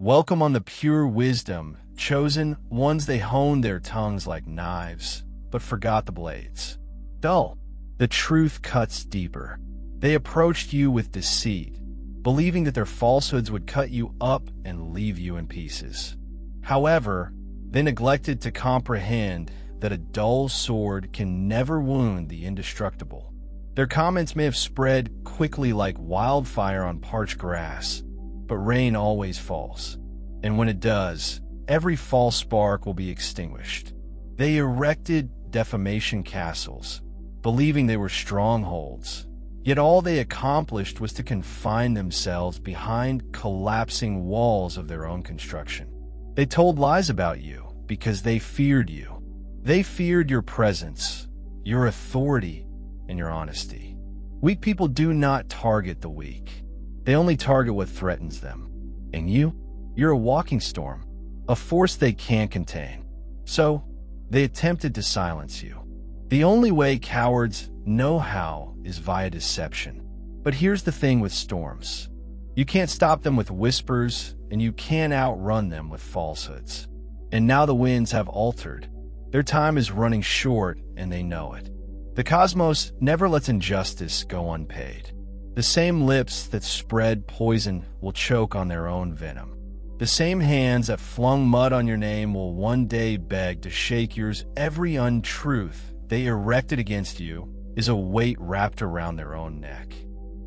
Welcome on the pure wisdom, chosen ones they honed their tongues like knives, but forgot the blades. Dull. The truth cuts deeper. They approached you with deceit, believing that their falsehoods would cut you up and leave you in pieces. However, they neglected to comprehend that a dull sword can never wound the indestructible. Their comments may have spread quickly like wildfire on parched grass, but rain always falls. And when it does, every false spark will be extinguished. They erected defamation castles, believing they were strongholds. Yet all they accomplished was to confine themselves behind collapsing walls of their own construction. They told lies about you because they feared you. They feared your presence, your authority, and your honesty. Weak people do not target the weak. They only target what threatens them. And you're a walking storm, a force they can't contain. So, they attempted to silence you. The only way cowards know how is via deception. But here's the thing with storms. You can't stop them with whispers, and you can't outrun them with falsehoods. And now the winds have altered. Their time is running short, and they know it. The cosmos never lets injustice go unpaid. The same lips that spread poison will choke on their own venom. The same hands that flung mud on your name will one day beg to shake yours. Every untruth they erected against you is a weight wrapped around their own neck.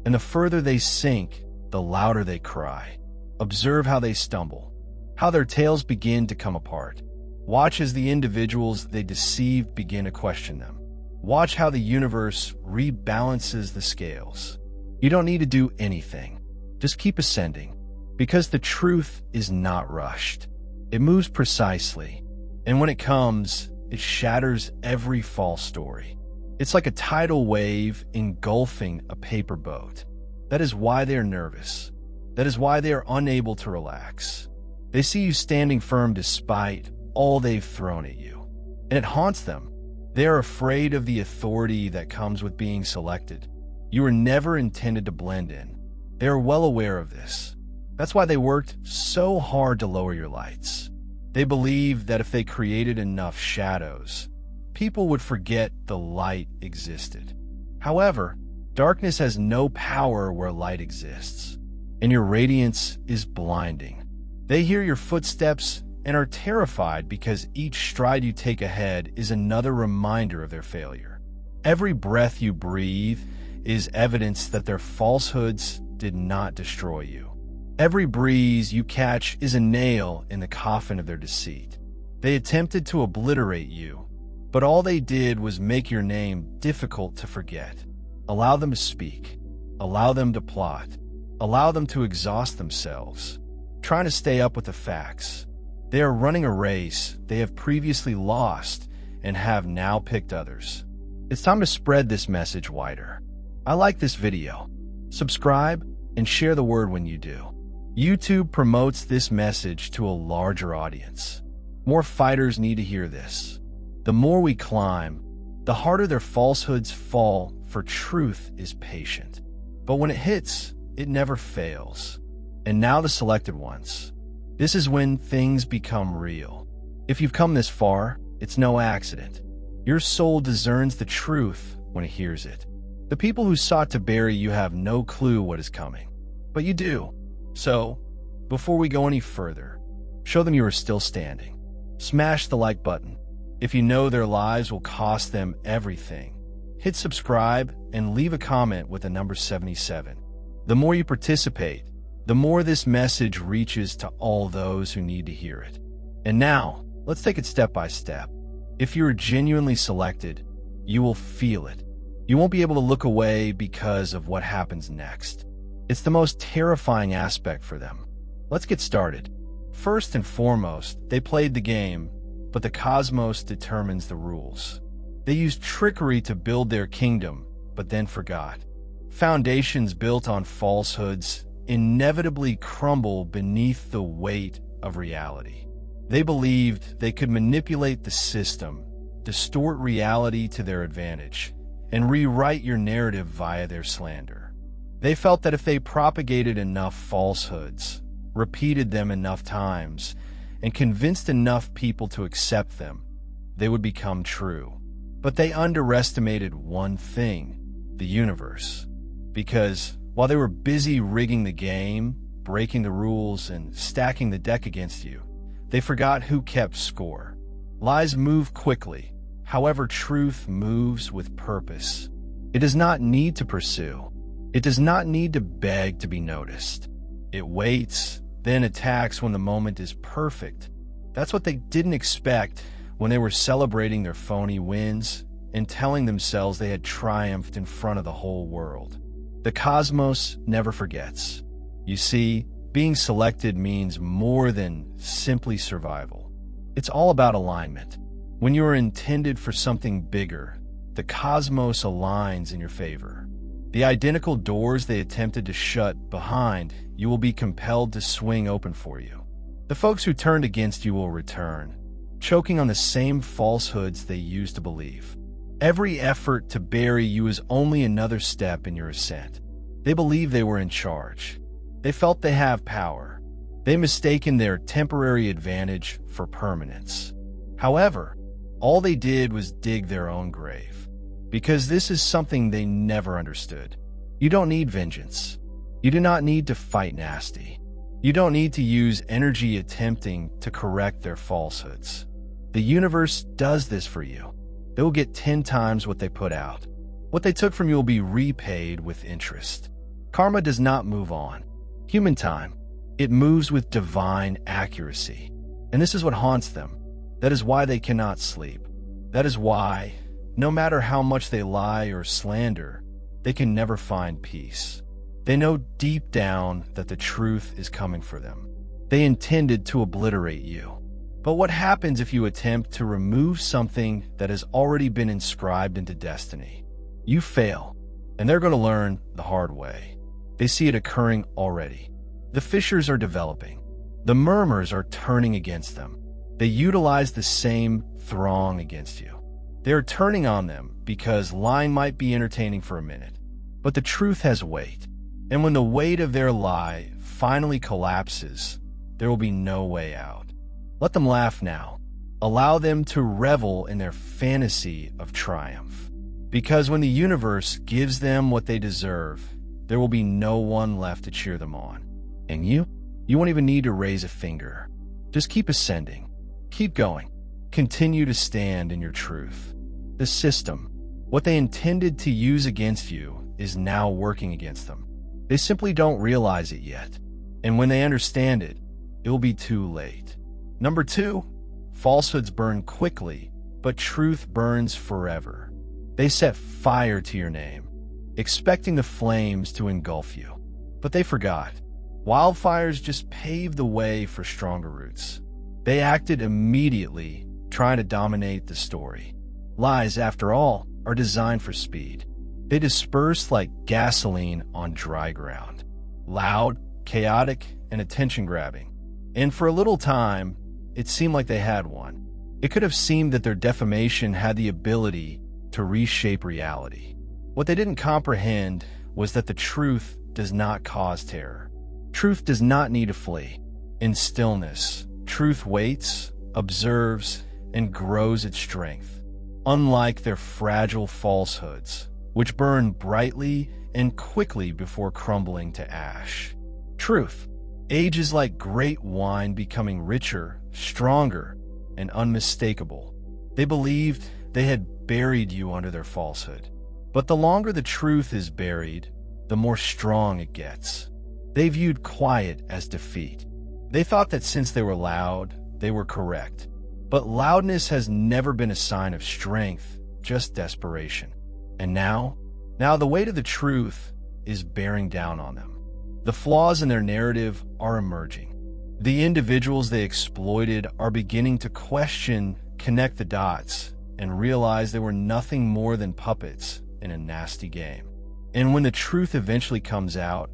And the further they sink, the louder they cry. Observe how they stumble, how their tails begin to come apart. Watch as the individuals they deceived begin to question them. Watch how the universe rebalances the scales. You don't need to do anything. Just keep ascending, because the truth is not rushed. It moves precisely, and when it comes, it shatters every false story. It's like a tidal wave engulfing a paper boat. That is why they are nervous. That is why they are unable to relax. They see you standing firm despite all they've thrown at you, and it haunts them. They are afraid of the authority that comes with being selected. You were never intended to blend in. They are well aware of this. That's why they worked so hard to lower your lights. They believed that if they created enough shadows, people would forget the light existed. However, darkness has no power where light exists, and your radiance is blinding. They hear your footsteps and are terrified because each stride you take ahead is another reminder of their failure. Every breath you breathe is evidence that their falsehoods did not destroy you. Every breeze you catch is a nail in the coffin of their deceit. They attempted to obliterate you, but all they did was make your name difficult to forget. Allow them to speak. Allow them to plot. Allow them to exhaust themselves, trying to stay up with the facts. They are running a race they have previously lost and have now picked others. It's time to spread this message wider. I like this video. Subscribe and share the word when you do. YouTube promotes this message to a larger audience. More fighters need to hear this. The more we climb, the harder their falsehoods fall, for truth is patient. But when it hits, it never fails. And now the selected ones. This is when things become real. If you've come this far, it's no accident. Your soul discerns the truth when it hears it. The people who sought to bury you have no clue what is coming, but you do. So, before we go any further, show them you are still standing. Smash the like button. If you know their lives will cost them everything, hit subscribe and leave a comment with the number 77. The more you participate, the more this message reaches to all those who need to hear it. And now, let's take it step by step. If you are genuinely selected, you will feel it. You won't be able to look away because of what happens next. It's the most terrifying aspect for them. Let's get started. First and foremost, they played the game, but the cosmos determines the rules. They used trickery to build their kingdom, but then forgot. Foundations built on falsehoods inevitably crumble beneath the weight of reality. They believed they could manipulate the system, distort reality to their advantage, and rewrite your narrative via their slander. They felt that if they propagated enough falsehoods, repeated them enough times, and convinced enough people to accept them, they would become true. But they underestimated one thing: the universe. Because while they were busy rigging the game, breaking the rules, and stacking the deck against you, they forgot who kept score. Lies move quickly. However, truth moves with purpose. It does not need to pursue. It does not need to beg to be noticed. It waits, then attacks when the moment is perfect. That's what they didn't expect when they were celebrating their phony wins and telling themselves they had triumphed in front of the whole world. The cosmos never forgets. You see, being selected means more than simply survival. It's all about alignment. When you are intended for something bigger, the cosmos aligns in your favor. The identical doors they attempted to shut behind you will be compelled to swing open for you. The folks who turned against you will return, choking on the same falsehoods they used to believe. Every effort to bury you is only another step in your ascent. They believe they were in charge. They felt they have power. They mistaken their temporary advantage for permanence. However, all they did was dig their own grave. Because this is something they never understood. You don't need vengeance. You do not need to fight nasty. You don't need to use energy attempting to correct their falsehoods. The universe does this for you. They will get 10 times what they put out. What they took from you will be repaid with interest. Karma does not move on. Human time, it moves with divine accuracy. And this is what haunts them. That is why they cannot sleep. That is why, no matter how much they lie or slander, they can never find peace. They know deep down that the truth is coming for them. They intended to obliterate you. But what happens if you attempt to remove something that has already been inscribed into destiny? You fail, and they're going to learn the hard way. They see it occurring already. The fissures are developing. The murmurs are turning against them. They utilize the same throng against you. They are turning on them because lying might be entertaining for a minute, but the truth has weight. And when the weight of their lie finally collapses, there will be no way out. Let them laugh now. Allow them to revel in their fantasy of triumph. Because when the universe gives them what they deserve, there will be no one left to cheer them on. And you won't even need to raise a finger. Just keep ascending. Keep going. Continue to stand in your truth. The system, what they intended to use against you, is now working against them. They simply don't realize it yet. And when they understand it, it will be too late. Number 2, falsehoods burn quickly, but truth burns forever. They set fire to your name, expecting the flames to engulf you. But they forgot. Wildfires just paved the way for stronger roots. They acted immediately, trying to dominate the story. Lies, after all, are designed for speed. They disperse like gasoline on dry ground. Loud, chaotic, and attention-grabbing. And for a little time, it seemed like they had one. It could have seemed that their defamation had the ability to reshape reality. What they didn't comprehend was that the truth does not cause terror. Truth does not need to flee. In stillness, truth waits, observes, and grows its strength. Unlike their fragile falsehoods, which burn brightly and quickly before crumbling to ash. Truth ages like great wine, becoming richer, stronger, and unmistakable. They believed they had buried you under their falsehood. But the longer the truth is buried, the more strong it gets. They viewed quiet as defeat. They thought that since they were loud, they were correct. But loudness has never been a sign of strength, just desperation. And now the weight of the truth is bearing down on them. The flaws in their narrative are emerging. The individuals they exploited are beginning to question, connect the dots, and realize they were nothing more than puppets in a nasty game. And when the truth eventually comes out,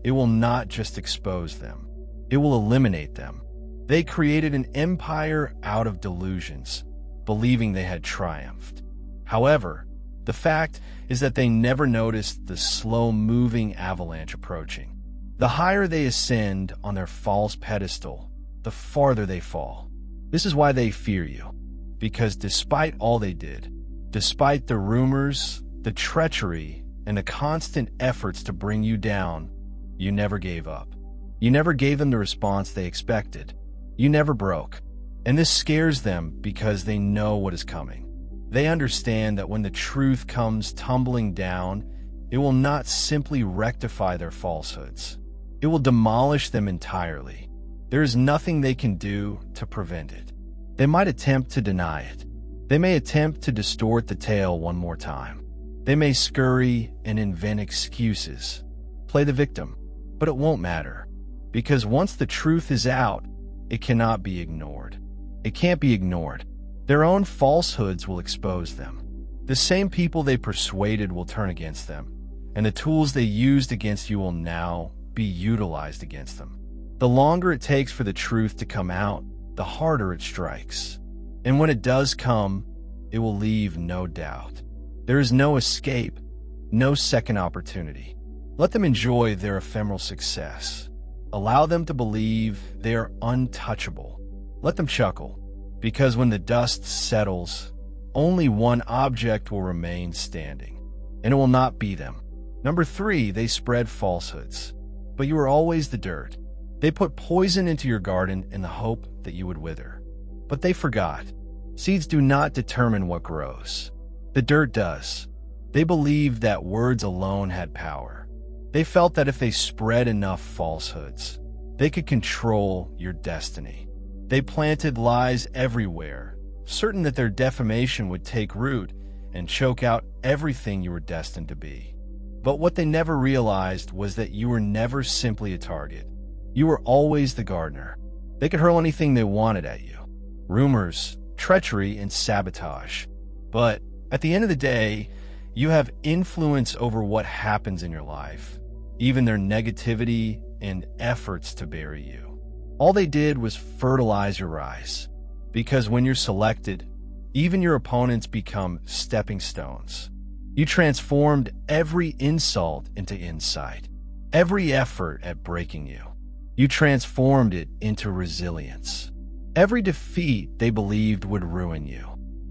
it will not just expose them. It will eliminate them. They created an empire out of delusions, believing they had triumphed. However, the fact is that they never noticed the slow-moving avalanche approaching. The higher they ascend on their false pedestal, the farther they fall. This is why they fear you, because despite all they did, despite the rumors, the treachery, and the constant efforts to bring you down, you never gave up. You never gave them the response they expected. You never broke. And this scares them because they know what is coming. They understand that when the truth comes tumbling down, it will not simply rectify their falsehoods. It will demolish them entirely. There is nothing they can do to prevent it. They might attempt to deny it. They may attempt to distort the tale one more time. They may scurry and invent excuses, play the victim, but it won't matter. Because once the truth is out, it cannot be ignored. It can't be ignored. Their own falsehoods will expose them. The same people they persuaded will turn against them, and the tools they used against you will now be utilized against them. The longer it takes for the truth to come out, the harder it strikes. And when it does come, it will leave no doubt. There is no escape, no second opportunity. Let them enjoy their ephemeral success. Allow them to believe they are untouchable. Let them chuckle, because when the dust settles, only one object will remain standing, and it will not be them. Number 3, they spread falsehoods, but you are always the dirt. They put poison into your garden in the hope that you would wither. But they forgot. Seeds do not determine what grows. The dirt does. They believed that words alone had power. They felt that if they spread enough falsehoods, they could control your destiny. They planted lies everywhere, certain that their defamation would take root and choke out everything you were destined to be. But what they never realized was that you were never simply a target. You were always the gardener. They could hurl anything they wanted at you. Rumors, treachery, and sabotage. But at the end of the day, you have influence over what happens in your life, even their negativity and efforts to bury you. All they did was fertilize your rise, because when you're selected, even your opponents become stepping stones. You transformed every insult into insight, every effort at breaking you. You transformed it into resilience. Every defeat they believed would ruin you,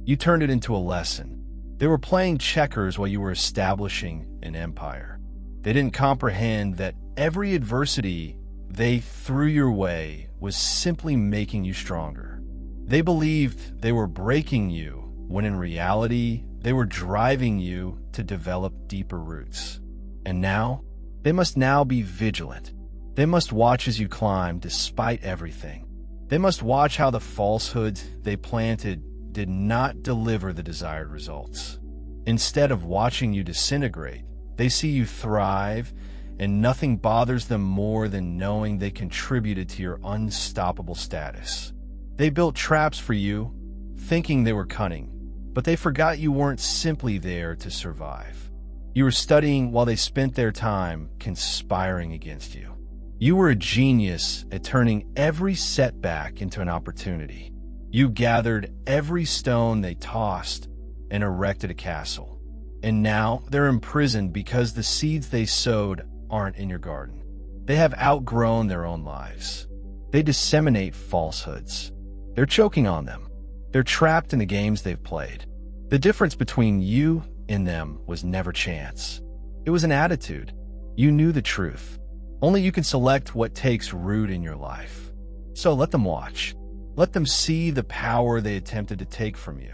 you turned it into a lesson. They were playing checkers while you were establishing an empire. They didn't comprehend that every adversity they threw your way was simply making you stronger. They believed they were breaking you, when in reality, they were driving you to develop deeper roots. And now, they must now be vigilant. They must watch as you climb despite everything. They must watch how the falsehoods they planted did not deliver the desired results. Instead of watching you disintegrate, they see you thrive, and nothing bothers them more than knowing they contributed to your unstoppable status. They built traps for you, thinking they were cunning, but they forgot you weren't simply there to survive. You were studying while they spent their time conspiring against you. You were a genius at turning every setback into an opportunity. You gathered every stone they tossed and erected a castle. And now they're imprisoned because the seeds they sowed aren't in your garden. They have outgrown their own lives. They disseminate falsehoods. They're choking on them. They're trapped in the games they've played. The difference between you and them was never chance. It was an attitude. You knew the truth. Only you can select what takes root in your life. So let them watch. Let them see the power they attempted to take from you.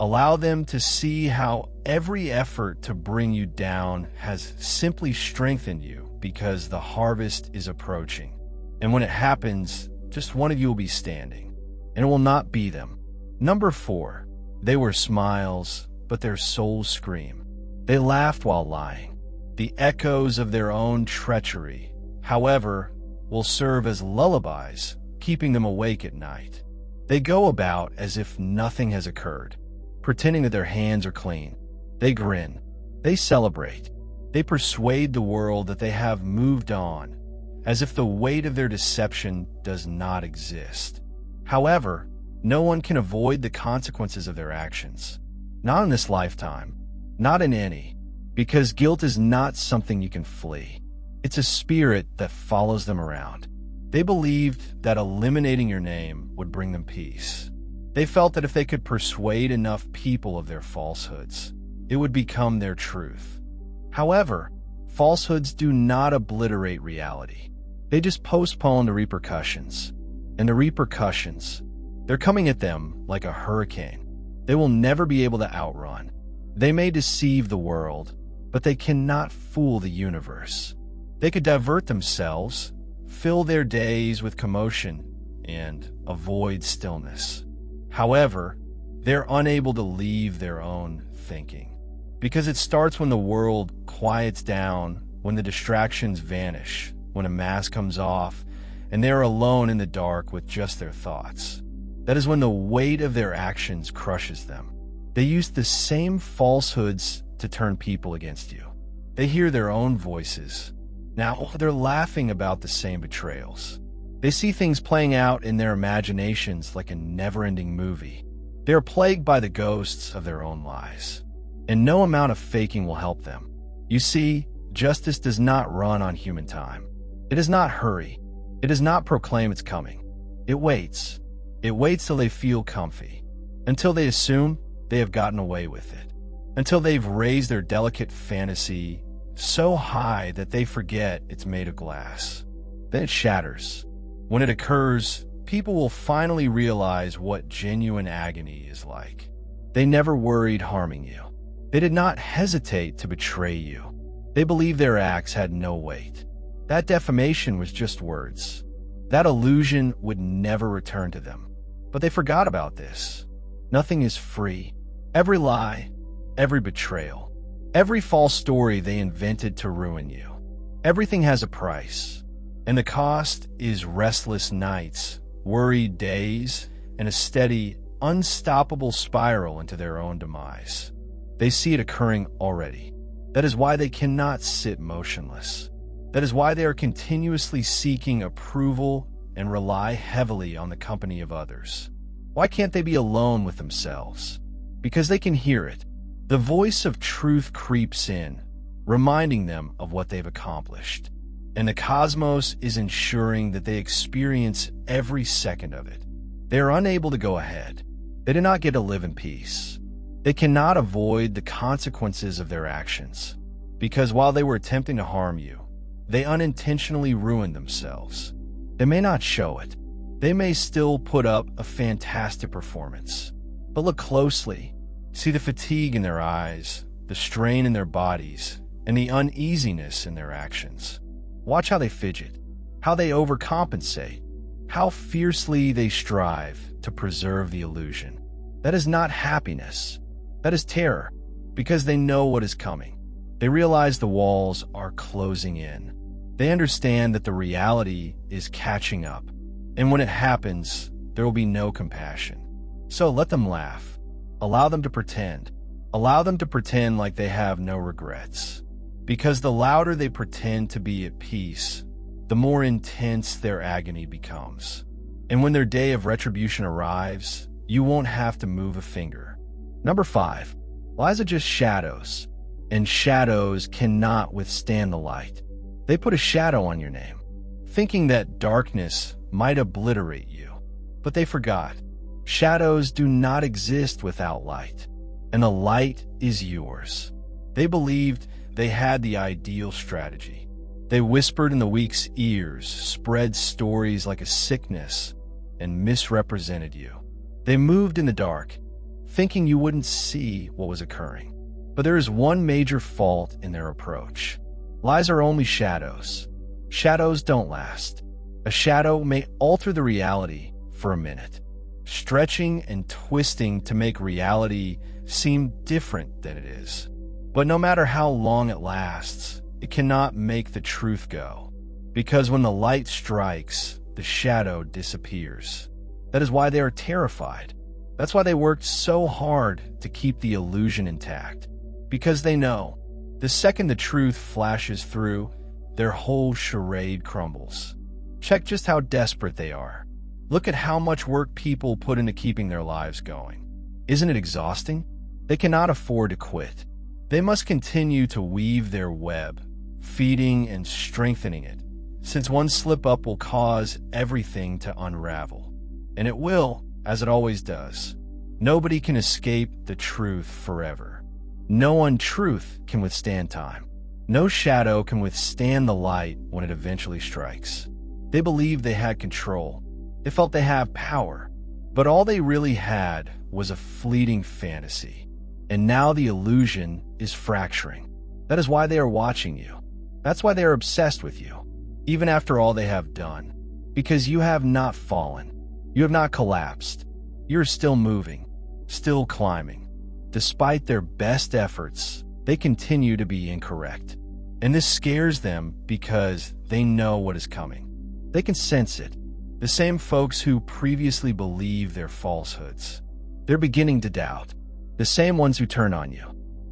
Allow them to see how every effort to bring you down has simply strengthened you because the harvest is approaching. And when it happens, just one of you will be standing, and it will not be them. Number 4, they were smiles, but their souls scream. They laughed while lying. The echoes of their own treachery, however, will serve as lullabies, keeping them awake at night. They go about as if nothing has occurred, pretending that their hands are clean. They grin. They celebrate. They persuade the world that they have moved on, as if the weight of their deception does not exist. However, no one can avoid the consequences of their actions. Not in this lifetime. Not in any. Because guilt is not something you can flee. It's a spirit that follows them around. They believed that eliminating your name would bring them peace. They felt that if they could persuade enough people of their falsehoods, it would become their truth. However, falsehoods do not obliterate reality. They just postpone the repercussions. And the repercussions, they're coming at them like a hurricane. They will never be able to outrun. They may deceive the world, but they cannot fool the universe. They could divert themselves, fill their days with commotion, and avoid stillness. However, they're unable to leave their own thinking, because it starts when the world quiets down, when the distractions vanish, when a mask comes off, and they're alone in the dark with just their thoughts. That is when the weight of their actions crushes them. They use the same falsehoods to turn people against you. They hear their own voices. Now, they're laughing about the same betrayals. They see things playing out in their imaginations like a never-ending movie. They are plagued by the ghosts of their own lies. And no amount of faking will help them. You see, justice does not run on human time. It does not hurry. It does not proclaim it's coming. It waits. It waits till they feel comfy. Until they assume they have gotten away with it. Until they've raised their delicate fantasy so high that they forget it's made of glass. Then it shatters. When it occurs, people will finally realize what genuine agony is like. They never worried harming you. They did not hesitate to betray you. They believed their acts had no weight. That defamation was just words. That illusion would never return to them. But they forgot about this. Nothing is free. Every lie, every betrayal, every false story they invented to ruin you. Everything has a price. And the cost is restless nights, worried days, and a steady, unstoppable spiral into their own demise. They see it occurring already. That is why they cannot sit motionless. That is why they are continuously seeking approval and rely heavily on the company of others. Why can't they be alone with themselves? Because they can hear it. The voice of truth creeps in, reminding them of what they've accomplished. And the cosmos is ensuring that they experience every second of it. They are unable to go ahead. They do not get to live in peace. They cannot avoid the consequences of their actions, because while they were attempting to harm you, they unintentionally ruined themselves. They may not show it. They may still put up a fantastic performance. But look closely. See the fatigue in their eyes, the strain in their bodies, and the uneasiness in their actions. Watch how they fidget, how they overcompensate, how fiercely they strive to preserve the illusion. That is not happiness. That is terror, because they know what is coming. They realize the walls are closing in. They understand that the reality is catching up. And when it happens, there will be no compassion. So let them laugh. Allow them to pretend. Allow them to pretend like they have no regrets. Because the louder they pretend to be at peace, the more intense their agony becomes. And when their day of retribution arrives, you won't have to move a finger. Number 5. Lies are just shadows, and shadows cannot withstand the light. They put a shadow on your name, thinking that darkness might obliterate you. But they forgot. Shadows do not exist without light, and the light is yours. They believed they had the ideal strategy. They whispered in the weak's ears, spread stories like a sickness, and misrepresented you. They moved in the dark, thinking you wouldn't see what was occurring. But there is one major fault in their approach. Lies are only shadows. Shadows don't last. A shadow may alter the reality for a minute, stretching and twisting to make reality seem different than it is. But no matter how long it lasts, it cannot make the truth go. Because when the light strikes, the shadow disappears. That is why they are terrified. That's why they worked so hard to keep the illusion intact. Because they know, the second the truth flashes through, their whole charade crumbles. Check just how desperate they are. Look at how much work people put into keeping their lives going. Isn't it exhausting? They cannot afford to quit. They must continue to weave their web, feeding and strengthening it, since one slip-up will cause everything to unravel. And it will, as it always does. Nobody can escape the truth forever. No untruth can withstand time. No shadow can withstand the light when it eventually strikes. They believed they had control. They felt they have power. But all they really had was a fleeting fantasy. And now the illusion is fracturing. That is why they are watching you. That's why they are obsessed with you, even after all they have done. Because you have not fallen. You have not collapsed. You are still moving, still climbing. Despite their best efforts, they continue to be incorrect. And this scares them because they know what is coming. They can sense it. The same folks who previously believed their falsehoods. They're beginning to doubt. The same ones who turn on you.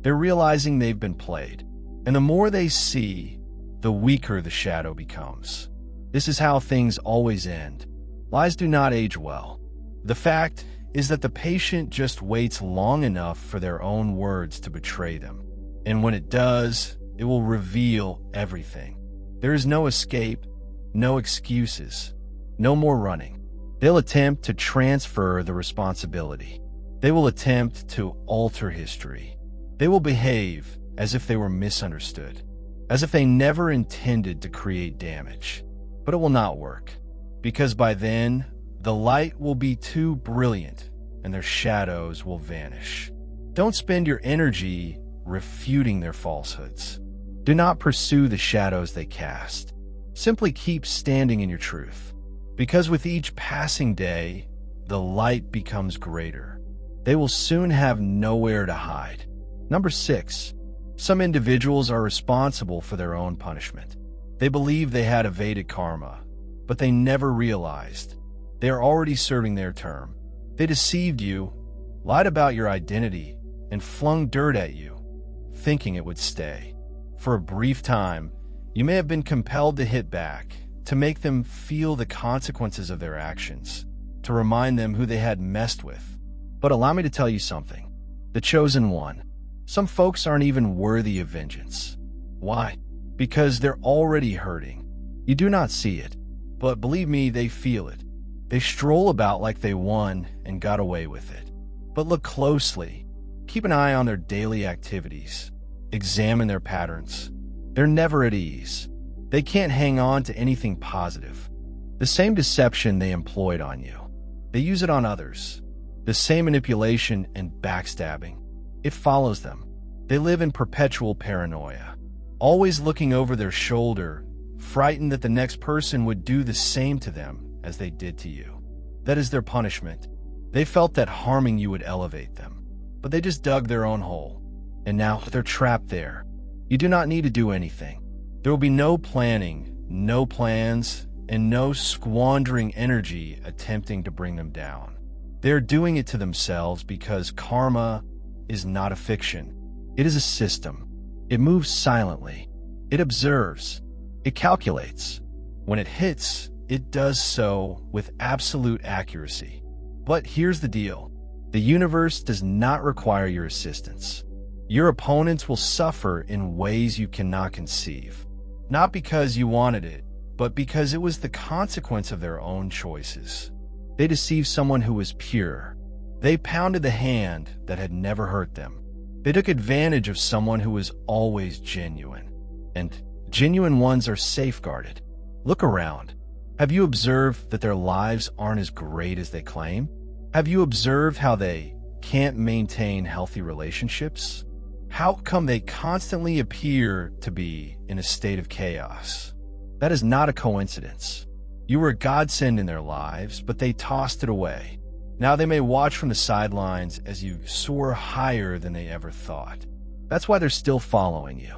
They're realizing they've been played. And the more they see, the weaker the shadow becomes. This is how things always end. Lies do not age well. The fact is that the patient just waits long enough for their own words to betray them. And when it does, it will reveal everything. There is no escape, no excuses, no more running. They'll attempt to transfer the responsibility. They will attempt to alter history. They will behave as if they were misunderstood, as if they never intended to create damage. But it will not work, because by then, the light will be too brilliant and their shadows will vanish. Don't spend your energy refuting their falsehoods. Do not pursue the shadows they cast. Simply keep standing in your truth, because with each passing day, the light becomes greater. They will soon have nowhere to hide. Number 6. Some individuals are responsible for their own punishment. They believe they had evaded karma, but they never realized they are already serving their term. They deceived you, lied about your identity, and flung dirt at you, thinking it would stay. For a brief time, you may have been compelled to hit back, to make them feel the consequences of their actions, to remind them who they had messed with. But allow me to tell you something. The chosen one. Some folks aren't even worthy of vengeance. Why? Because they're already hurting. You do not see it, but believe me, they feel it. They stroll about like they won and got away with it. But look closely. Keep an eye on their daily activities. Examine their patterns. They're never at ease. They can't hang on to anything positive. The same deception they employed on you, they use it on others. The same manipulation and backstabbing. It follows them. They live in perpetual paranoia, always looking over their shoulder, frightened that the next person would do the same to them as they did to you. That is their punishment. They felt that harming you would elevate them, but they just dug their own hole. And now they're trapped there. You do not need to do anything. There will be no planning, no plans, and no squandering energy attempting to bring them down. They're doing it to themselves because karma is not a fiction. It is a system. It moves silently. It observes. It calculates. When it hits, it does so with absolute accuracy. But here's the deal. The universe does not require your assistance. Your opponents will suffer in ways you cannot conceive. Not because you wanted it, but because it was the consequence of their own choices. They deceived someone who was pure. They pounded the hand that had never hurt them. They took advantage of someone who was always genuine. And genuine ones are safeguarded. Look around. Have you observed that their lives aren't as great as they claim? Have you observed how they can't maintain healthy relationships? How come they constantly appear to be in a state of chaos? That is not a coincidence. You were a godsend in their lives, but they tossed it away. Now they may watch from the sidelines as you soar higher than they ever thought. That's why they're still following you.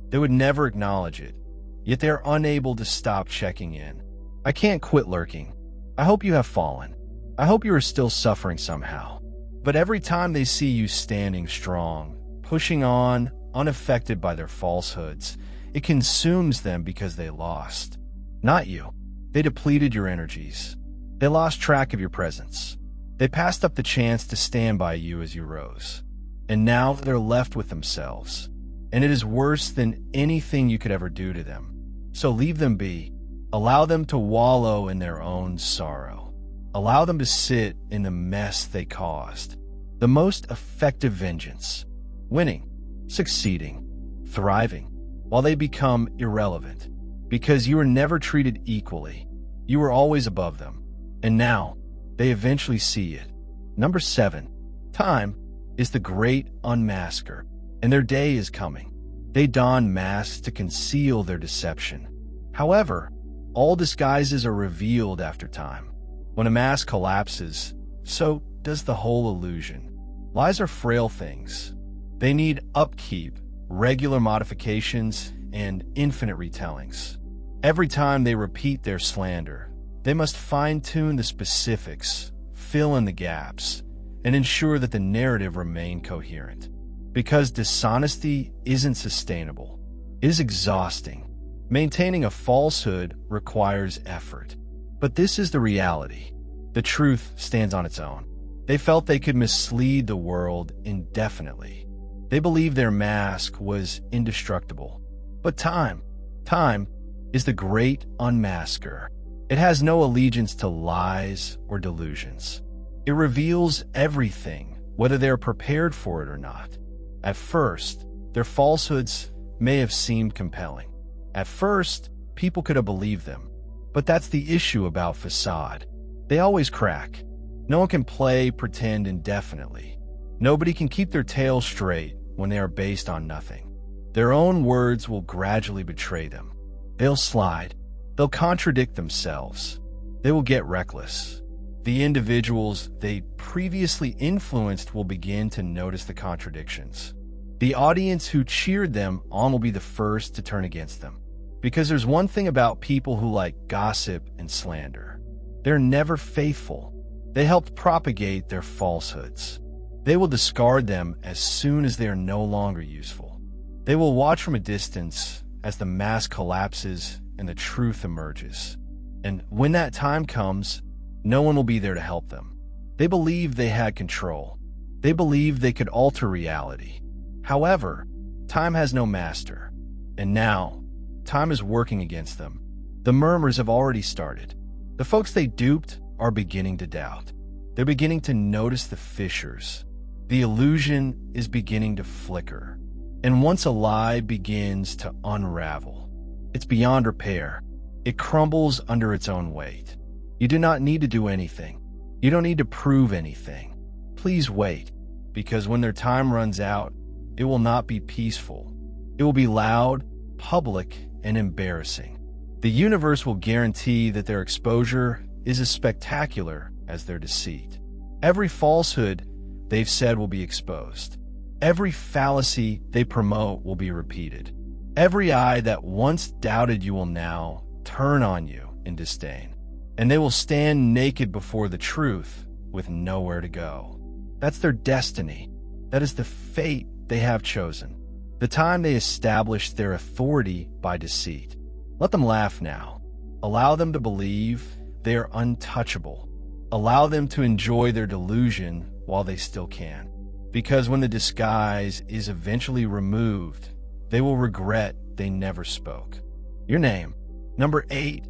They would never acknowledge it, yet they are unable to stop checking in. I can't quit lurking. I hope you have fallen. I hope you are still suffering somehow. But every time they see you standing strong, pushing on, unaffected by their falsehoods, it consumes them because they lost. Not you. They depleted your energies. They lost track of your presence. They passed up the chance to stand by you as you rose. And now they're left with themselves. and it is worse than anything you could ever do to them. So leave them be. Allow them to wallow in their own sorrow. Allow them to sit in the mess they caused. The most effective vengeance: winning, succeeding, thriving, while they become irrelevant. Because you were never treated equally. You were always above them. And now, they eventually see it. Number 7. Time is the great unmasker, and their day is coming. They don masks to conceal their deception. However, all disguises are revealed after time. When a mask collapses, so does the whole illusion. Lies are frail things. They need upkeep, regular modifications, and infinite retellings. Every time they repeat their slander, they must fine-tune the specifics, fill in the gaps, and ensure that the narrative remain coherent. Because dishonesty isn't sustainable. It is exhausting. Maintaining a falsehood requires effort. But this is the reality. The truth stands on its own. They felt they could mislead the world indefinitely. They believed their mask was indestructible. But time is the great unmasker. It has no allegiance to lies or delusions. It reveals everything, whether they are prepared for it or not. At first, their falsehoods may have seemed compelling. At first, people could have believed them. But that's the issue about facade. They always crack. No one can play pretend indefinitely. Nobody can keep their tail straight when they are based on nothing. Their own words will gradually betray them. They'll slide. They'll contradict themselves. They will get reckless. The individuals they previously influenced will begin to notice the contradictions. The audience who cheered them on will be the first to turn against them. Because there's one thing about people who like gossip and slander. They're never faithful. They helped propagate their falsehoods. They will discard them as soon as they are no longer useful. They will watch from a distance as the mask collapses and the truth emerges. And when that time comes, no one will be there to help them. They believed they had control. They believed they could alter reality. However, time has no master. And now, time is working against them. The murmurs have already started. The folks they duped are beginning to doubt. They're beginning to notice the fissures. The illusion is beginning to flicker. And once a lie begins to unravel, it's beyond repair. It crumbles under its own weight. You do not need to do anything. You don't need to prove anything. Please wait, because when their time runs out, it will not be peaceful. It will be loud, public, and embarrassing. The universe will guarantee that their exposure is as spectacular as their deceit. Every falsehood they've said will be exposed. Every fallacy they promote will be repeated. Every eye that once doubted you will now turn on you in disdain. And they will stand naked before the truth with nowhere to go. That's their destiny. That is the fate they have chosen. The time they established their authority by deceit. Let them laugh now. Allow them to believe they are untouchable. Allow them to enjoy their delusion while they still can. Because when the disguise is eventually removed, they will regret they never spoke. Your name. Number 8.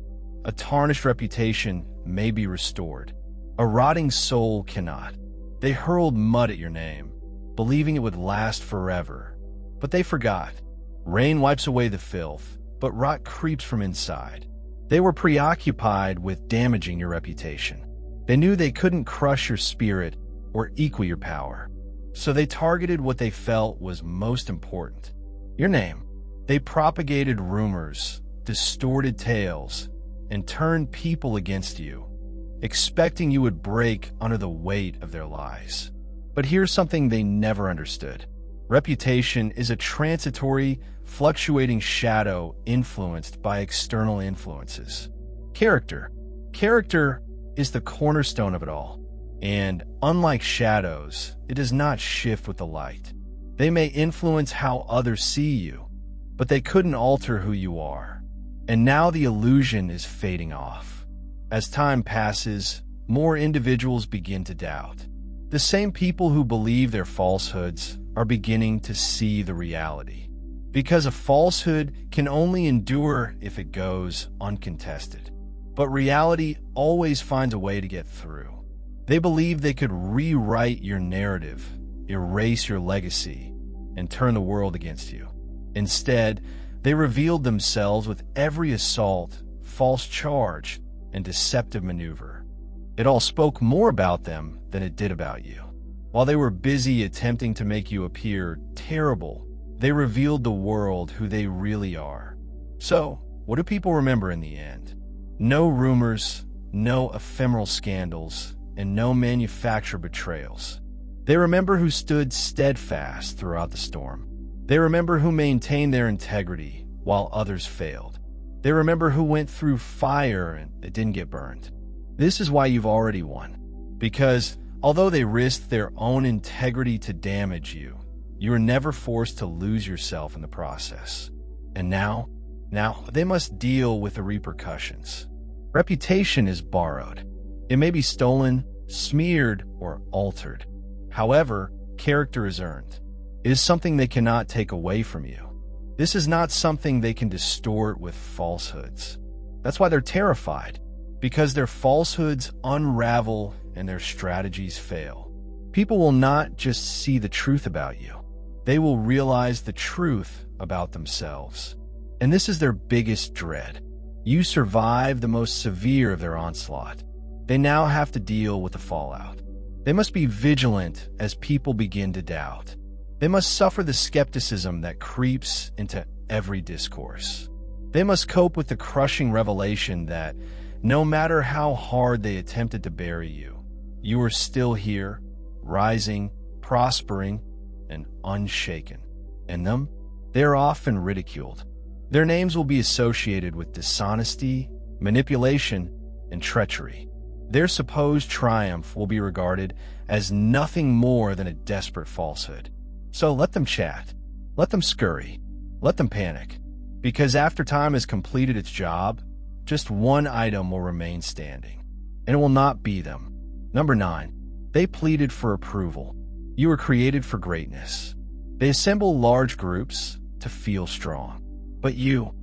A tarnished reputation may be restored. A rotting soul cannot. They hurled mud at your name, believing it would last forever. But they forgot. Rain wipes away the filth, but rot creeps from inside. They were preoccupied with damaging your reputation. They knew they couldn't crush your spirit or equal your power. So they targeted what they felt was most important. Your name. They propagated rumors, distorted tales, and turned people against you, expecting you would break under the weight of their lies. But here's something they never understood. Reputation is a transitory, fluctuating shadow influenced by external influences. Character. Character is the cornerstone of it all. And unlike shadows, it does not shift with the light. They may influence how others see you, but they couldn't alter who you are. And now the illusion is fading off. As time passes, more individuals begin to doubt. The same people who believe their falsehoods are beginning to see the reality. Because a falsehood can only endure if it goes uncontested. But reality always finds a way to get through. They believe they could rewrite your narrative, erase your legacy, and turn the world against you. Instead, they revealed themselves with every assault, false charge, and deceptive maneuver. It all spoke more about them than it did about you. While they were busy attempting to make you appear terrible, they revealed the world who they really are. So, what do people remember in the end? No rumors, no ephemeral scandals, and no manufactured betrayals. They remember who stood steadfast throughout the storm. They remember who maintained their integrity while others failed. They remember who went through fire and it didn't get burned. This is why you've already won. Because although they risked their own integrity to damage you, you were never forced to lose yourself in the process. And now they must deal with the repercussions. Reputation is borrowed. It may be stolen, smeared, or altered. However, character is earned. It is something they cannot take away from you. This is not something they can distort with falsehoods. That's why they're terrified, because their falsehoods unravel and their strategies fail. People will not just see the truth about you. They will realize the truth about themselves. And this is their biggest dread. You survive the most severe of their onslaught. They now have to deal with the fallout. They must be vigilant as people begin to doubt. They must suffer the skepticism that creeps into every discourse. They must cope with the crushing revelation that no matter how hard they attempted to bury you, you are still here, rising, prospering, and unshaken. In them, they are often ridiculed. Their names will be associated with dishonesty, manipulation, and treachery. Their supposed triumph will be regarded as nothing more than a desperate falsehood. So let them chat. Let them scurry. Let them panic. Because after time has completed its job, just one item will remain standing. And it will not be them. Number 9. They pleaded for approval. You were created for greatness. They assemble large groups to feel strong. But you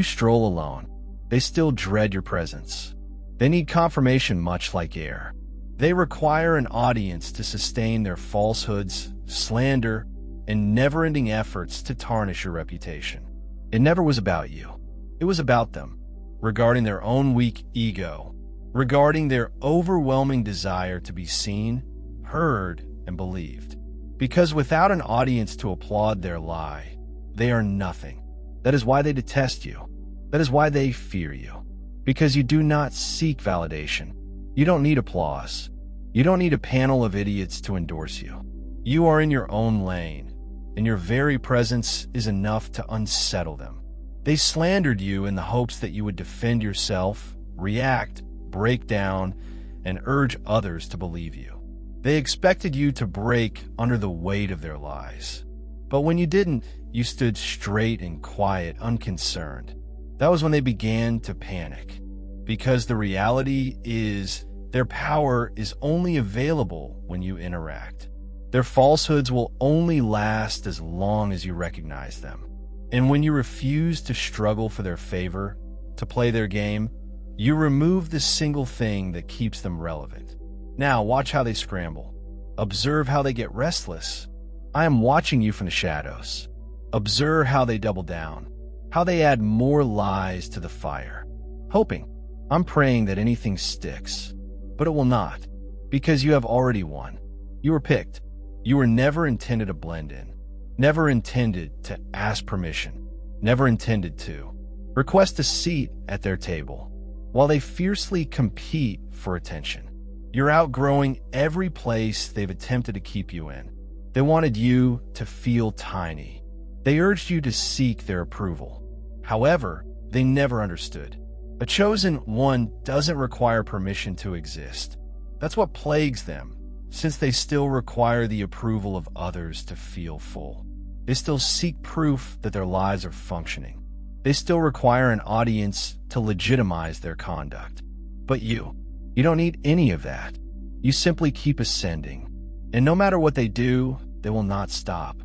stroll alone. They still dread your presence. They need confirmation much like air. They require an audience to sustain their falsehoods, slander, and never-ending efforts to tarnish your reputation. It never was about you. It was about them, regarding their own weak ego, regarding their overwhelming desire to be seen, heard, and believed. Because without an audience to applaud their lie, they are nothing. That is why they detest you. That is why they fear you. Because you do not seek validation. You don't need applause. You don't need a panel of idiots to endorse you. You are in your own lane, and your very presence is enough to unsettle them. They slandered you in the hopes that you would defend yourself, react, break down, and urge others to believe you. They expected you to break under the weight of their lies. But when you didn't, you stood straight and quiet, unconcerned. That was when they began to panic. Because the reality is, their power is only available when you interact. Their falsehoods will only last as long as you recognize them. And when you refuse to struggle for their favor, to play their game, you remove the single thing that keeps them relevant. Now watch how they scramble. Observe how they get restless. I am watching you from the shadows. Observe how they double down, how they add more lies to the fire. Hoping, I'm praying that anything sticks. But it will not, because you have already won. You were picked. You were never intended to blend in, never intended to ask permission, never intended to request a seat at their table, while they fiercely compete for attention. You're outgrowing every place they've attempted to keep you in. They wanted you to feel tiny. They urged you to seek their approval. However, they never understood. A chosen one doesn't require permission to exist. That's what plagues them, since they still require the approval of others to feel full. They still seek proof that their lives are functioning. They still require an audience to legitimize their conduct. But you don't need any of that. You simply keep ascending. And no matter what they do, they will not stop.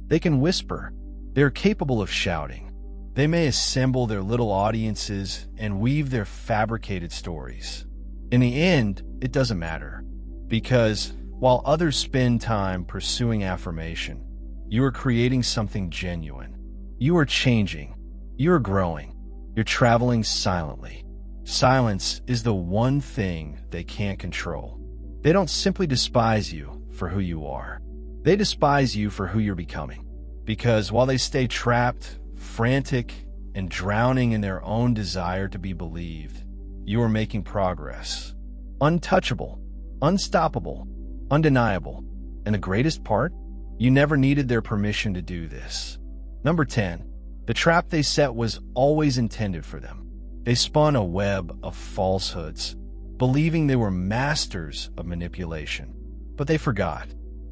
They can whisper. They're capable of shouting. They may assemble their little audiences and weave their fabricated stories. In the end, it doesn't matter, because while others spend time pursuing affirmation, you are creating something genuine. You are changing. You are growing. You're traveling silently. Silence is the one thing they can't control. They don't simply despise you for who you are. They despise you for who you're becoming. Because while they stay trapped, frantic, and drowning in their own desire to be believed, you are making progress. Untouchable, unstoppable, undeniable. And the greatest part? You never needed their permission to do this. Number 10. The trap they set was always intended for them. They spun a web of falsehoods, believing they were masters of manipulation. But they forgot.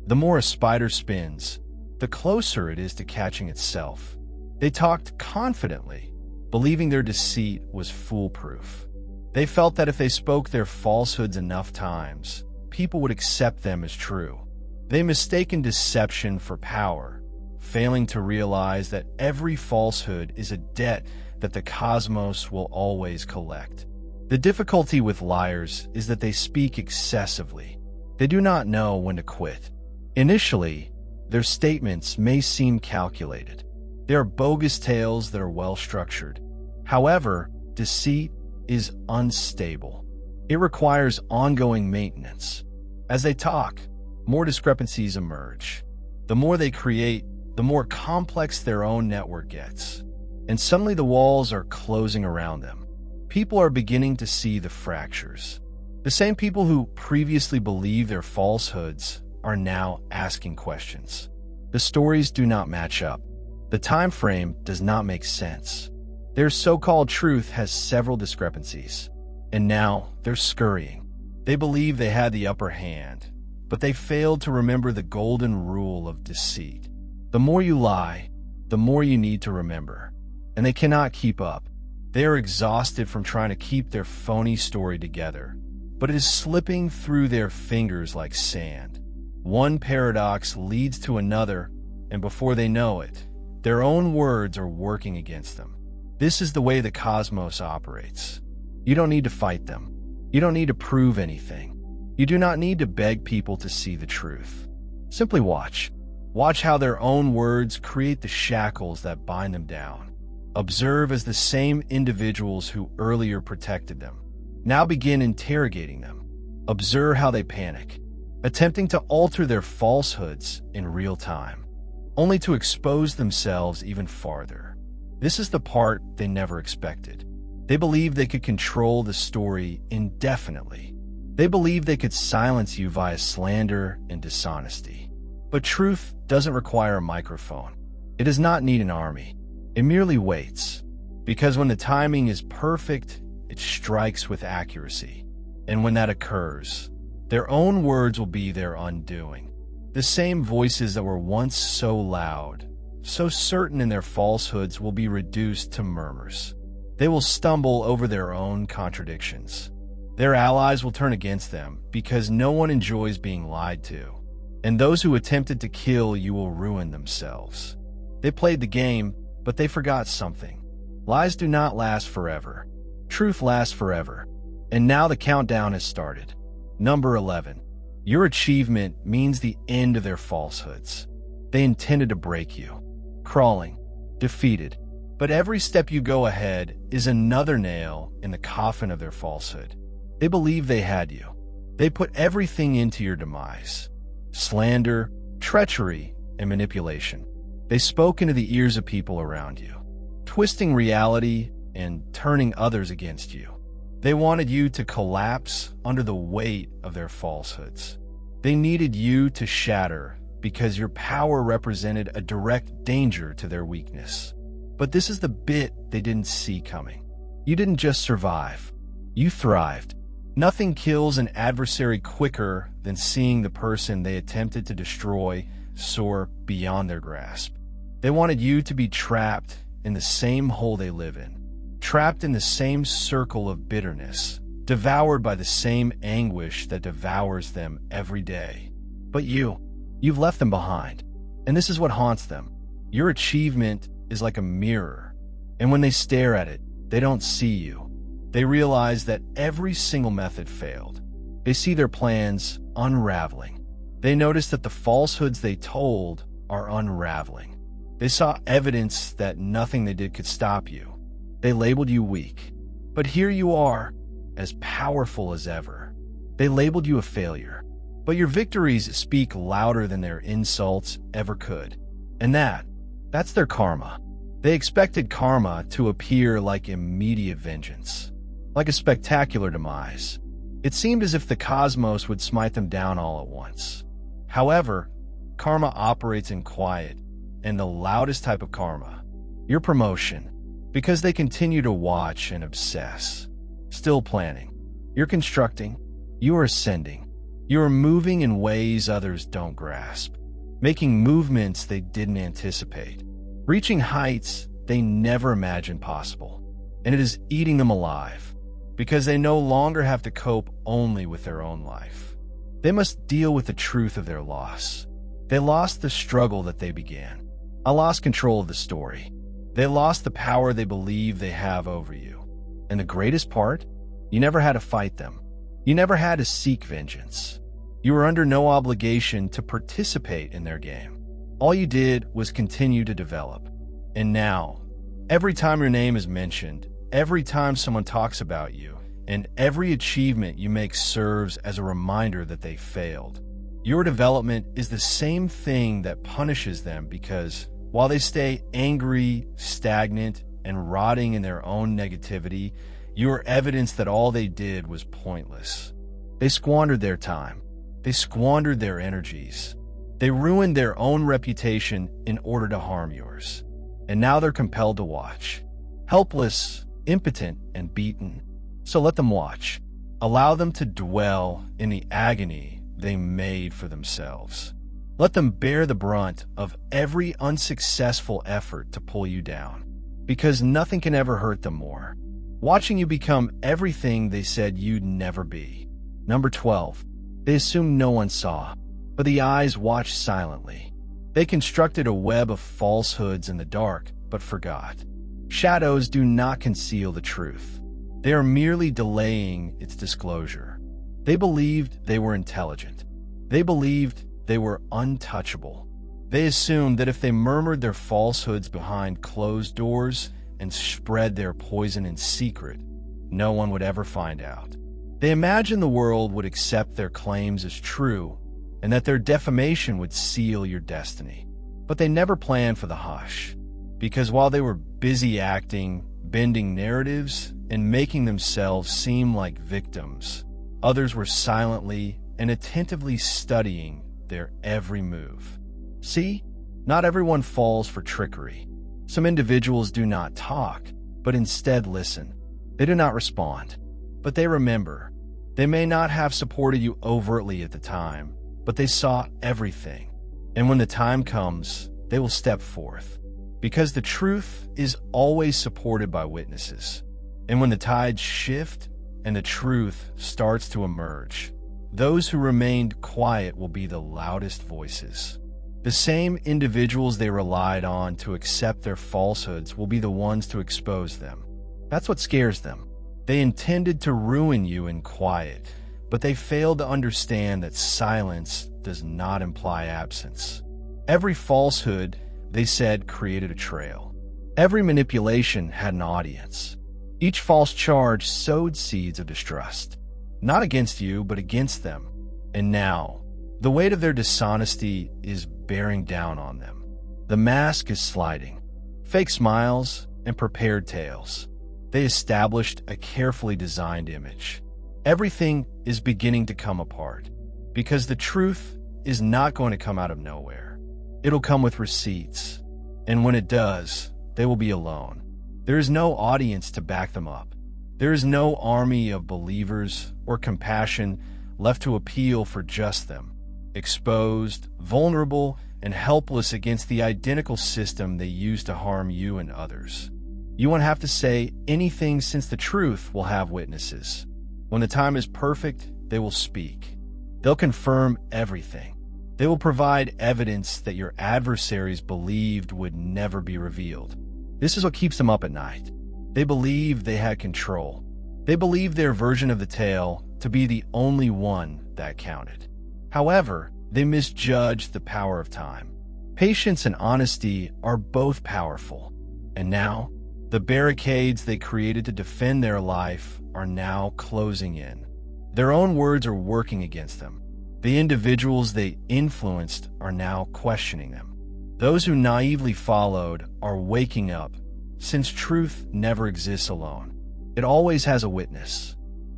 The more a spider spins, the closer it is to catching itself. They talked confidently, believing their deceit was foolproof. They felt that if they spoke their falsehoods enough times, people would accept them as true. They mistaken deception for power, failing to realize that every falsehood is a debt that the cosmos will always collect. The difficulty with liars is that they speak excessively. They do not know when to quit. Initially, their statements may seem calculated. They are bogus tales that are well-structured. However, deceit is unstable. It requires ongoing maintenance. As they talk, more discrepancies emerge. The more they create, the more complex their own network gets. And suddenly the walls are closing around them. People are beginning to see the fractures. The same people who previously believed their falsehoods are now asking questions. The stories do not match up. The time frame does not make sense. Their so-called truth has several discrepancies. And now they're scurrying. They believe they had the upper hand, but they failed to remember the golden rule of deceit. The more you lie, the more you need to remember. And they cannot keep up. They are exhausted from trying to keep their phony story together, but it is slipping through their fingers like sand. One paradox leads to another, and before they know it, their own words are working against them. This is the way the cosmos operates. You don't need to fight them. You don't need to prove anything. You do not need to beg people to see the truth. Simply watch. Watch how their own words create the shackles that bind them down. Observe as the same individuals who earlier protected them now begin interrogating them. Observe how they panic, attempting to alter their falsehoods in real time, only to expose themselves even farther. This is the part they never expected. They believed they could control the story indefinitely. They believed they could silence you via slander and dishonesty. But truth doesn't require a microphone. It does not need an army. It merely waits, because when the timing is perfect, it strikes with accuracy. And when that occurs, their own words will be their undoing. The same voices that were once so loud, so certain in their falsehoods, will be reduced to murmurs. They will stumble over their own contradictions. Their allies will turn against them because no one enjoys being lied to. And those who attempted to kill you will ruin themselves. They played the game, but they forgot something. Lies do not last forever. Truth lasts forever. And now the countdown has started. Number 11. Your achievement means the end of their falsehoods. They intended to break you. Crawling. Defeated. But every step you go ahead is another nail in the coffin of their falsehood. They believed they had you. They put everything into your demise. Slander, treachery, and manipulation. They spoke into the ears of people around you, twisting reality and turning others against you. They wanted you to collapse under the weight of their falsehoods. They needed you to shatter because your power represented a direct danger to their weakness. But this is the bit they didn't see coming. You didn't just survive. You thrived. Nothing kills an adversary quicker than seeing the person they attempted to destroy soar beyond their grasp. They wanted you to be trapped in the same hole they live in, trapped in the same circle of bitterness, devoured by the same anguish that devours them every day. But you've left them behind, and this is what haunts them. Your achievement is like a mirror, and when they stare at it, they don't see you. They realize that every single method failed. They see their plans unraveling. They notice that the falsehoods they told are unraveling. They saw evidence that nothing they did could stop you. They labeled you weak. But here you are, as powerful as ever. They labeled you a failure. But your victories speak louder than their insults ever could. And that's their karma. They expected karma to appear like immediate vengeance, like a spectacular demise. It seemed as if the cosmos would smite them down all at once. However, karma operates in quiet, and the loudest type of karma, your promotion, because they continue to watch and obsess. Still planning. You're constructing. You are ascending. You are moving in ways others don't grasp, making movements they didn't anticipate, reaching heights they never imagined possible. And it is eating them alive, because they no longer have to cope only with their own life. They must deal with the truth of their loss. They lost the struggle that they began. I lost control of the story. They lost the power they believe they have over you. And the greatest part? You never had to fight them. You never had to seek vengeance. You were under no obligation to participate in their game. All you did was continue to develop. And now, every time your name is mentioned, every time someone talks about you, and every achievement you make serves as a reminder that they failed. Your development is the same thing that punishes them because while they stay angry, stagnant, and rotting in their own negativity, you are evidence that all they did was pointless. They squandered their time. They squandered their energies. They ruined their own reputation in order to harm yours. And now they're compelled to watch. Helpless, impotent, and beaten. So let them watch. Allow them to dwell in the agony they made for themselves. Let them bear the brunt of every unsuccessful effort to pull you down, because nothing can ever hurt them more. Watching you become everything they said you'd never be. Number 12. They assumed no one saw, but the eyes watched silently. They constructed a web of falsehoods in the dark, but forgot. Shadows do not conceal the truth. They are merely delaying its disclosure. They believed they were intelligent. They believed they were untouchable. They assumed that if they murmured their falsehoods behind closed doors and spread their poison in secret, no one would ever find out. They imagined the world would accept their claims as true and that their defamation would seal your destiny. But they never planned for the hush, because while they were busy acting, bending narratives, and making themselves seem like victims, others were silently and attentively studying their every move. See, not everyone falls for trickery. Some individuals do not talk, but instead listen. They do not respond, but they remember. They may not have supported you overtly at the time, but they saw everything. And when the time comes, they will step forth, because the truth is always supported by witnesses. And when the tides shift and the truth starts to emerge, those who remained quiet will be the loudest voices. The same individuals they relied on to accept their falsehoods will be the ones to expose them. That's what scares them. They intended to ruin you in quiet, but they failed to understand that silence does not imply absence. Every falsehood, they said, created a trail. Every manipulation had an audience. Each false charge sowed seeds of distrust, not against you, but against them. And now, the weight of their dishonesty is bearing down on them. The mask is sliding. Fake smiles and prepared tales. They established a carefully designed image. Everything is beginning to come apart, because the truth is not going to come out of nowhere. It'll come with receipts, and when it does, they will be alone. There is no audience to back them up. There is no army of believers or compassion left to appeal for just them, exposed, vulnerable, and helpless against the identical system they use to harm you and others. You won't have to say anything, since the truth will have witnesses. When the time is perfect, they will speak. They'll confirm everything. They will provide evidence that your adversaries believed would never be revealed. This is what keeps them up at night. They believe they had control. They believe their version of the tale to be the only one that counted. However, they misjudged the power of time. Patience and honesty are both powerful. And now, the barricades they created to defend their life are now closing in. Their own words are working against them. The individuals they influenced are now questioning them. Those who naively followed are waking up, since truth never exists alone. It always has a witness.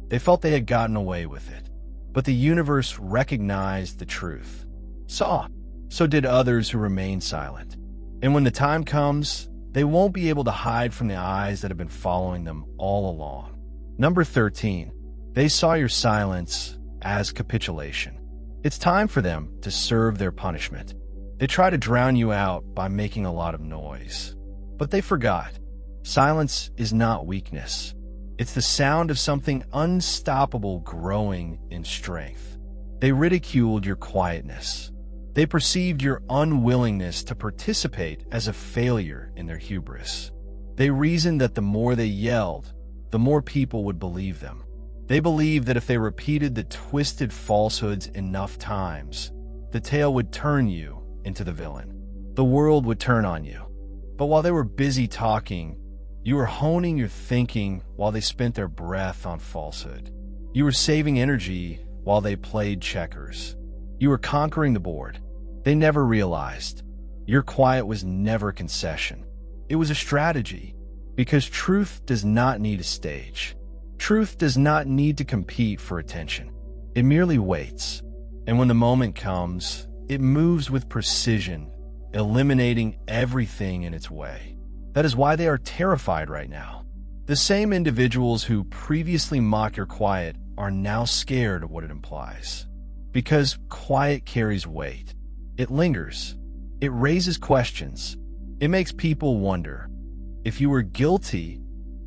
They felt they had gotten away with it. But the universe recognized the truth. So did others who remained silent. And when the time comes, they won't be able to hide from the eyes that have been following them all along. Number 13. They saw your silence as capitulation. It's time for them to serve their punishment. They try to drown you out by making a lot of noise. But they forgot. Silence is not weakness. It's the sound of something unstoppable growing in strength. They ridiculed your quietness. They perceived your unwillingness to participate as a failure in their hubris. They reasoned that the more they yelled, the more people would believe them. They believed that if they repeated the twisted falsehoods enough times, the tale would turn you into the villain. The world would turn on you. But while they were busy talking, you were honing your thinking while they spent their breath on falsehood. You were saving energy while they played checkers. You were conquering the board. They never realized. Your quiet was never a concession. It was a strategy, because truth does not need a stage. Truth does not need to compete for attention. It merely waits. And when the moment comes, it moves with precision, eliminating everything in its way. That is why they are terrified right now. The same individuals who previously mocked your quiet are now scared of what it implies. Because quiet carries weight. It lingers. It raises questions. It makes people wonder. If you were guilty,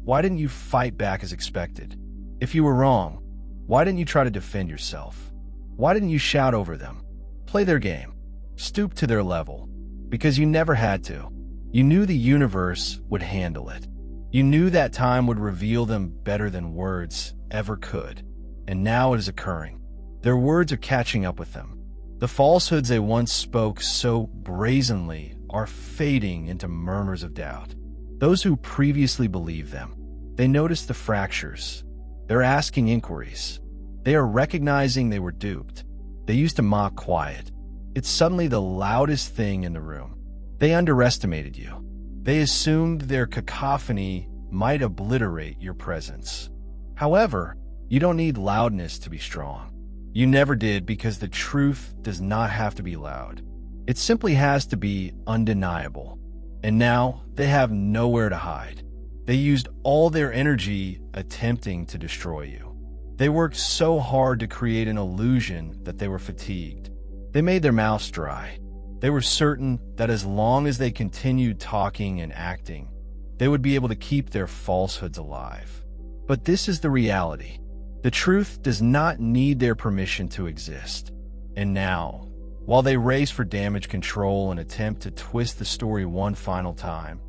why didn't you fight back as expected? If you were wrong, why didn't you try to defend yourself? Why didn't you shout over them? Play their game. Stoop to their level. Because you never had to. You knew the universe would handle it. You knew that time would reveal them better than words ever could. And now it is occurring. Their words are catching up with them. The falsehoods they once spoke so brazenly are fading into murmurs of doubt. Those who previously believed them, they notice the fractures. They're asking inquiries. They are recognizing they were duped. They used to mock quiet. It's suddenly the loudest thing in the room. They underestimated you. They assumed their cacophony might obliterate your presence. However, you don't need loudness to be strong. You never did, because the truth does not have to be loud. It simply has to be undeniable. And now they have nowhere to hide. They used all their energy attempting to destroy you. They worked so hard to create an illusion that they were fatigued. They made their mouths dry. They were certain that as long as they continued talking and acting, they would be able to keep their falsehoods alive. But this is the reality. The truth does not need their permission to exist. And now, while they race for damage control and attempt to twist the story one final time,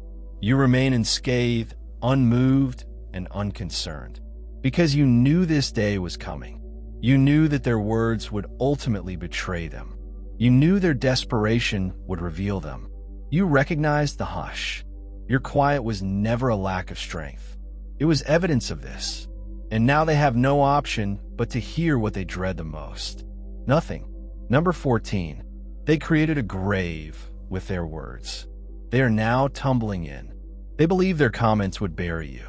you remain unscathed, unmoved, and unconcerned. Because you knew this day was coming. You knew that their words would ultimately betray them. You knew their desperation would reveal them. You recognized the hush. Your quiet was never a lack of strength. It was evidence of this. And now they have no option but to hear what they dread the most. Nothing. Number 14. They created a grave with their words. They are now tumbling in. They believe their comments would bury you.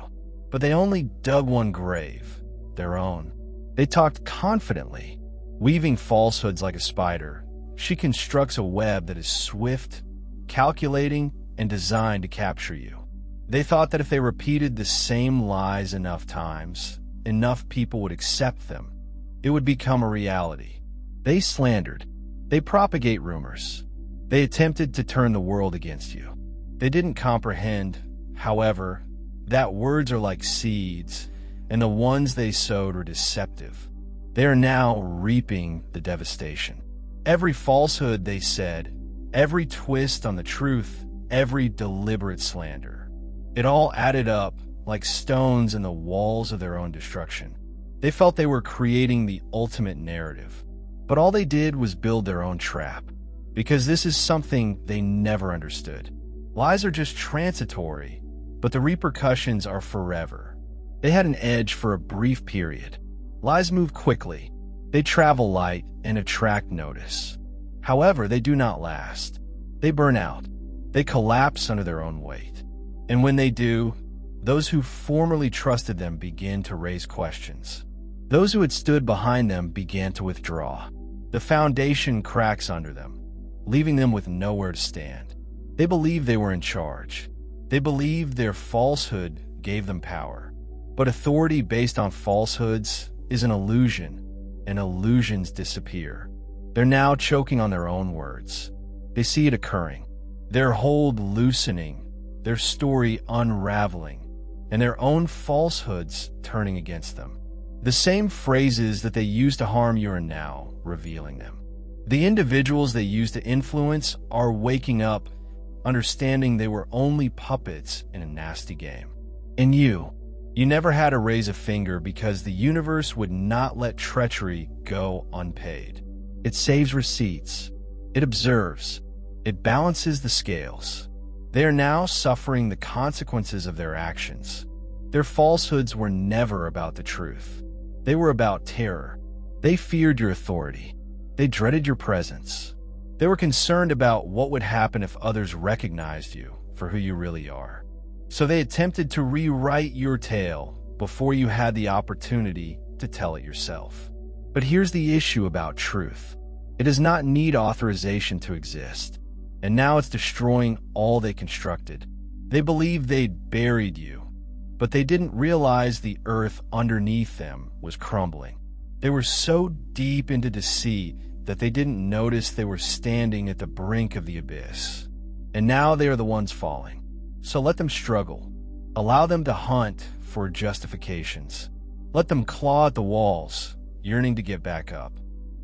But they only dug one grave, their own. They talked confidently, weaving falsehoods like a spider. She constructs a web that is swift, calculating, and designed to capture you. They thought that if they repeated the same lies enough times, enough people would accept them. It would become a reality. They slandered. They propagate rumors. They attempted to turn the world against you. They didn't comprehend, however, that words are like seeds, and the ones they sowed are deceptive. They are now reaping the devastation. Every falsehood they said, every twist on the truth, every deliberate slander. It all added up like stones in the walls of their own destruction. They felt they were creating the ultimate narrative, but all they did was build their own trap, because this is something they never understood. Lies are just transitory, but the repercussions are forever. They had an edge for a brief period. Lies move quickly. They travel light and attract notice. However, they do not last. They burn out. They collapse under their own weight. And when they do, those who formerly trusted them begin to raise questions. Those who had stood behind them began to withdraw. The foundation cracks under them, leaving them with nowhere to stand. They believed they were in charge. They believed their falsehood gave them power. But authority based on falsehoods is an illusion, and illusions disappear. They're now choking on their own words. They see it occurring, their hold loosening, their story unraveling, and their own falsehoods turning against them. The same phrases that they used to harm you are now revealing them. The individuals they used to influence are waking up, understanding they were only puppets in a nasty game. And you never had to raise a finger because the universe would not let treachery go unpaid. It saves receipts. It observes. It balances the scales. They are now suffering the consequences of their actions. Their falsehoods were never about the truth. They were about terror. They feared your authority. They dreaded your presence. They were concerned about what would happen if others recognized you for who you really are. So they attempted to rewrite your tale before you had the opportunity to tell it yourself. But here's the issue about truth. It does not need authorization to exist, and now it's destroying all they constructed. They believed they'd buried you, but they didn't realize the earth underneath them was crumbling. They were so deep into deceit that they didn't notice they were standing at the brink of the abyss. And now they are the ones falling. So let them struggle. Allow them to hunt for justifications. Let them claw at the walls, yearning to get back up.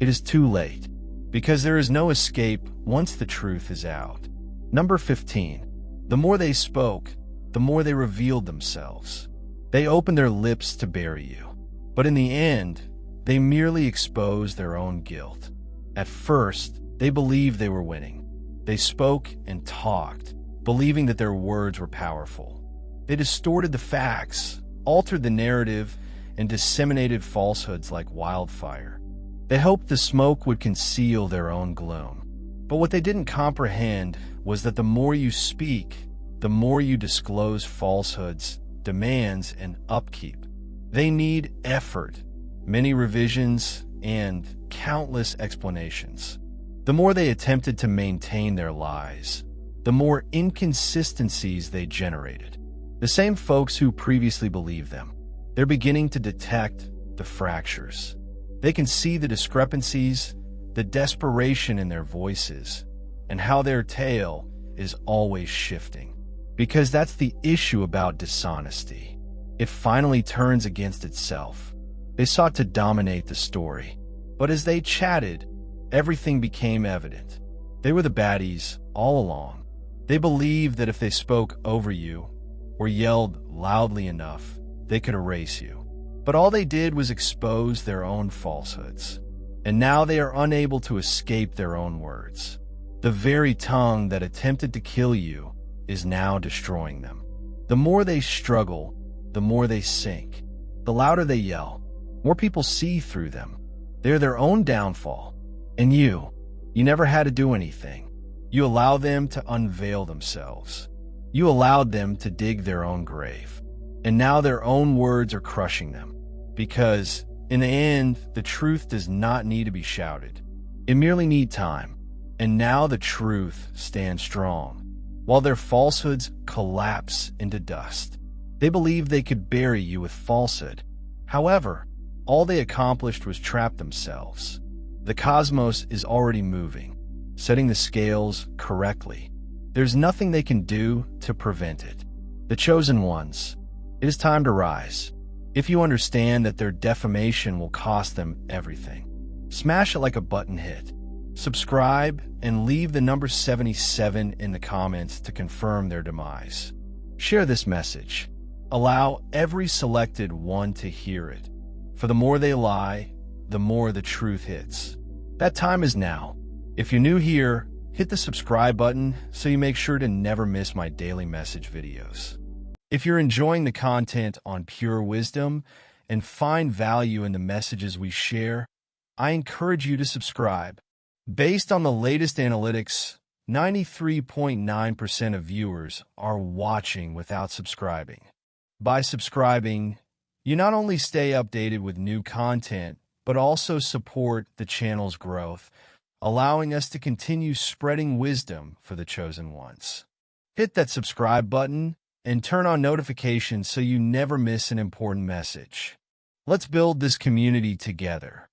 It is too late, because there is no escape once the truth is out. Number 15. The more they spoke, the more they revealed themselves. They opened their lips to bury you, but in the end, they merely exposed their own guilt. At first, they believed they were winning. They spoke and talked, believing that their words were powerful. They distorted the facts, altered the narrative, and disseminated falsehoods like wildfire. They hoped the smoke would conceal their own gloom. But what they didn't comprehend was that the more you speak, the more you disclose falsehoods, demands, and upkeep. They need effort, many revisions, and countless explanations. The more they attempted to maintain their lies, the more inconsistencies they generated. The same folks who previously believed them, they're beginning to detect the fractures. They can see the discrepancies, the desperation in their voices, and how their tale is always shifting. Because that's the issue about dishonesty. It finally turns against itself. They sought to dominate the story, but as they chatted, everything became evident. They were the baddies all along. They believed that if they spoke over you or yelled loudly enough, they could erase you. But all they did was expose their own falsehoods. And now they are unable to escape their own words. The very tongue that attempted to kill you is now destroying them. The more they struggle, the more they sink. The louder they yell, more people see through them. They're their own downfall. And you never had to do anything. You allow them to unveil themselves. You allowed them to dig their own grave. And now their own words are crushing them. Because, in the end, the truth does not need to be shouted. It merely needs time. And now the truth stands strong, while their falsehoods collapse into dust. They believed they could bury you with falsehood. However, all they accomplished was trap themselves. The cosmos is already moving, setting the scales correctly. There's nothing they can do to prevent it. The chosen ones, it is time to rise. If you understand that their defamation will cost them everything, smash it like a button hit. Subscribe and leave the number 77 in the comments to confirm their demise. Share this message. Allow every selected one to hear it. For the more they lie, the more the truth hits. That time is now. If you're new here, hit the subscribe button so you make sure to never miss my daily message videos. If you're enjoying the content on Pure Wisdom and find value in the messages we share, I encourage you to subscribe. Based on the latest analytics, 93.9% of viewers are watching without subscribing. By subscribing, you not only stay updated with new content, but also support the channel's growth, allowing us to continue spreading wisdom for the chosen ones. Hit that subscribe button and turn on notifications so you never miss an important message. Let's build this community together.